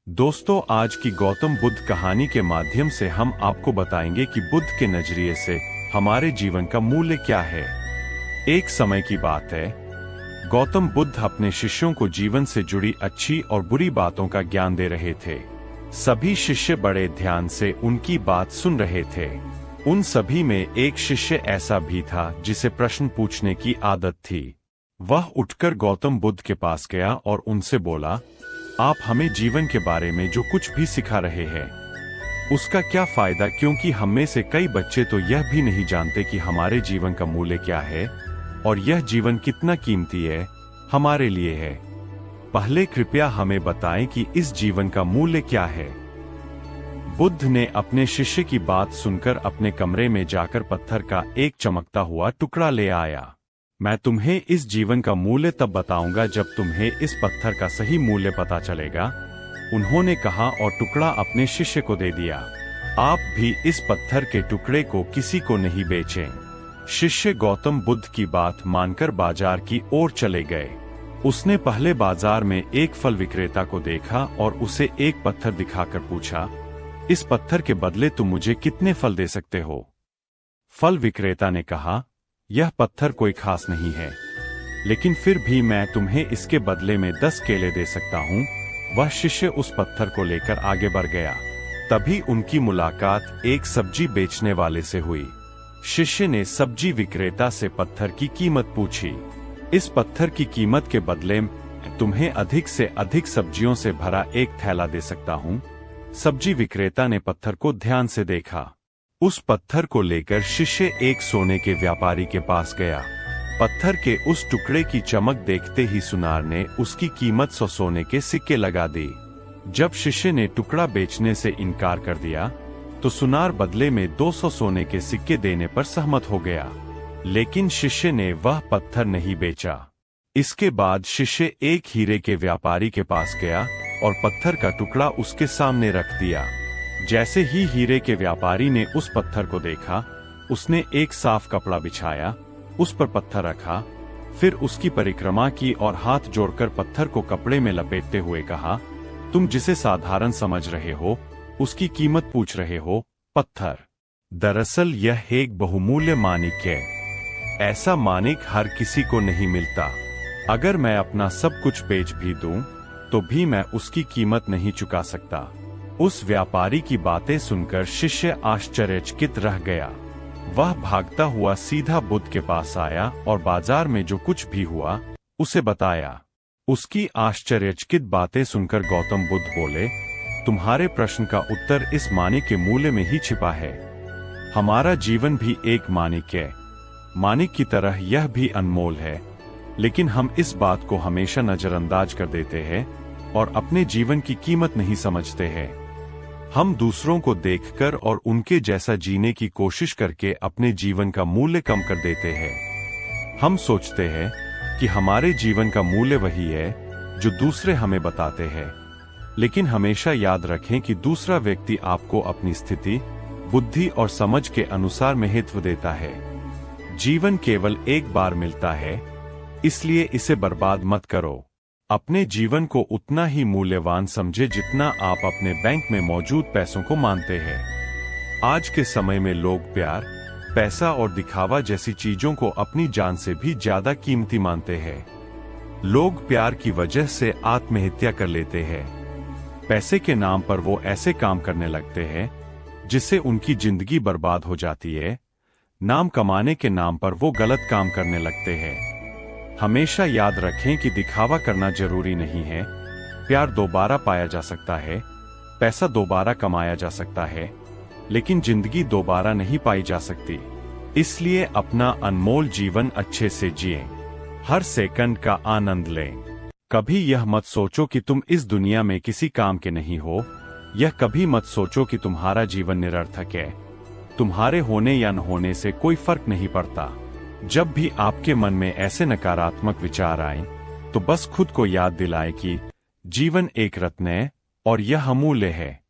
दोस्तों, आज की गौतम बुद्ध कहानी के माध्यम से हम आपको बताएंगे कि बुद्ध के नजरिए से हमारे जीवन का मूल्य क्या है। एक समय की बात है, गौतम बुद्ध अपने शिष्यों को जीवन से जुड़ी अच्छी और बुरी बातों का ज्ञान दे रहे थे। सभी शिष्य बड़े ध्यान से उनकी बात सुन रहे थे। उन सभी में एक शिष्य ऐसा भी था जिसे प्रश्न पूछने की आदत थी। वह उठकर गौतम बुद्ध के पास गया और उनसे बोला, आप हमें जीवन के बारे में जो कुछ भी सिखा रहे हैं उसका क्या फायदा, क्योंकि हम में से कई बच्चे तो यह भी नहीं जानते कि हमारे जीवन का मूल्य क्या है और यह जीवन कितना कीमती है हमारे लिए है। पहले कृपया हमें बताएं कि इस जीवन का मूल्य क्या है। बुद्ध ने अपने शिष्य की बात सुनकर अपने कमरे में जाकर पत्थर का एक चमकता हुआ टुकड़ा ले आया। मैं तुम्हें इस जीवन का मूल्य तब बताऊंगा जब तुम्हें इस पत्थर का सही मूल्य पता चलेगा, उन्होंने कहा और टुकड़ा अपने शिष्य को दे दिया। आप भी इस पत्थर के टुकड़े को किसी को नहीं बेचें। शिष्य गौतम बुद्ध की बात मानकर बाजार की ओर चले गए। उसने पहले बाजार में एक फल विक्रेता को देखा और उसे एक पत्थर दिखाकर पूछा, इस पत्थर के बदले तुम मुझे कितने फल दे सकते हो? फल विक्रेता ने कहा, यह पत्थर कोई खास नहीं है, लेकिन फिर भी मैं तुम्हें इसके बदले में 10 केले दे सकता हूँ। वह शिष्य उस पत्थर को लेकर आगे बढ़ गया। तभी उनकी मुलाकात एक सब्जी बेचने वाले से हुई। शिष्य ने सब्जी विक्रेता से पत्थर की कीमत पूछी। इस पत्थर की कीमत के बदले में तुम्हें अधिक से अधिक सब्जियों से भरा एक थैला दे सकता हूँ। सब्जी विक्रेता ने पत्थर को ध्यान से देखा। उस पत्थर को लेकर शिष्य एक सोने के व्यापारी के पास गया। पत्थर के उस टुकड़े की चमक देखते ही सुनार ने उसकी कीमत 100 सोने के सिक्के लगा दी। जब शिष्य ने टुकड़ा बेचने से इनकार कर दिया तो सुनार बदले में 200 सोने के सिक्के देने पर सहमत हो गया, लेकिन शिष्य ने वह पत्थर नहीं बेचा। इसके बाद शिष्य एक हीरे के व्यापारी के पास गया और पत्थर का टुकड़ा उसके सामने रख दिया। जैसे ही हीरे के व्यापारी ने उस पत्थर को देखा, उसने एक साफ कपड़ा बिछाया, उस पर पत्थर रखा, फिर उसकी परिक्रमा की और हाथ जोड़कर पत्थर को कपड़े में लपेटते हुए कहा, तुम जिसे साधारण समझ रहे हो उसकी कीमत पूछ रहे हो, पत्थर। दरअसल यह एक बहुमूल्य माणिक है। ऐसा माणिक हर किसी को नहीं मिलता। अगर मैं अपना सब कुछ बेच भी दूं, तो भी मैं उसकी कीमत नहीं चुका सकता। उस व्यापारी की बातें सुनकर शिष्य आश्चर्यचकित रह गया। वह भागता हुआ सीधा बुद्ध के पास आया और बाजार में जो कुछ भी हुआ उसे बताया। उसकी आश्चर्यचकित बातें सुनकर गौतम बुद्ध बोले, तुम्हारे प्रश्न का उत्तर इस माणिक के मूल्य में ही छिपा है। हमारा जीवन भी एक माणिक है। माणिक की तरह यह भी अनमोल है, लेकिन हम इस बात को हमेशा नजरअंदाज कर देते हैं और अपने जीवन की कीमत नहीं समझते हैं। हम दूसरों को देखकर और उनके जैसा जीने की कोशिश करके अपने जीवन का मूल्य कम कर देते हैं। हम सोचते हैं कि हमारे जीवन का मूल्य वही है जो दूसरे हमें बताते हैं, लेकिन हमेशा याद रखें कि दूसरा व्यक्ति आपको अपनी स्थिति, बुद्धि और समझ के अनुसार महत्व देता है। जीवन केवल एक बार मिलता है, इसलिए इसे बर्बाद मत करो। अपने जीवन को उतना ही मूल्यवान समझे जितना आप अपने बैंक में मौजूद पैसों को मानते हैं। आज के समय में लोग प्यार, पैसा और दिखावा जैसी चीजों को अपनी जान से भी ज्यादा कीमती मानते हैं। लोग प्यार की वजह से आत्महत्या कर लेते हैं। पैसे के नाम पर वो ऐसे काम करने लगते हैं जिससे उनकी जिंदगी बर्बाद हो जाती है। नाम कमाने के नाम पर वो गलत काम करने लगते हैं। हमेशा याद रखें कि दिखावा करना जरूरी नहीं है। प्यार दोबारा पाया जा सकता है, पैसा दोबारा कमाया जा सकता है, लेकिन जिंदगी दोबारा नहीं पाई जा सकती। इसलिए अपना अनमोल जीवन अच्छे से जिएं, हर सेकंड का आनंद लें। कभी यह मत सोचो कि तुम इस दुनिया में किसी काम के नहीं हो। यह कभी मत सोचो कि तुम्हारा जीवन निरर्थक है। तुम्हारे होने या न होने से कोई फर्क नहीं पड़ता। जब भी आपके मन में ऐसे नकारात्मक विचार आए, तो बस खुद को याद दिलाएं कि जीवन एक रत्न है और यह अमूल्य है।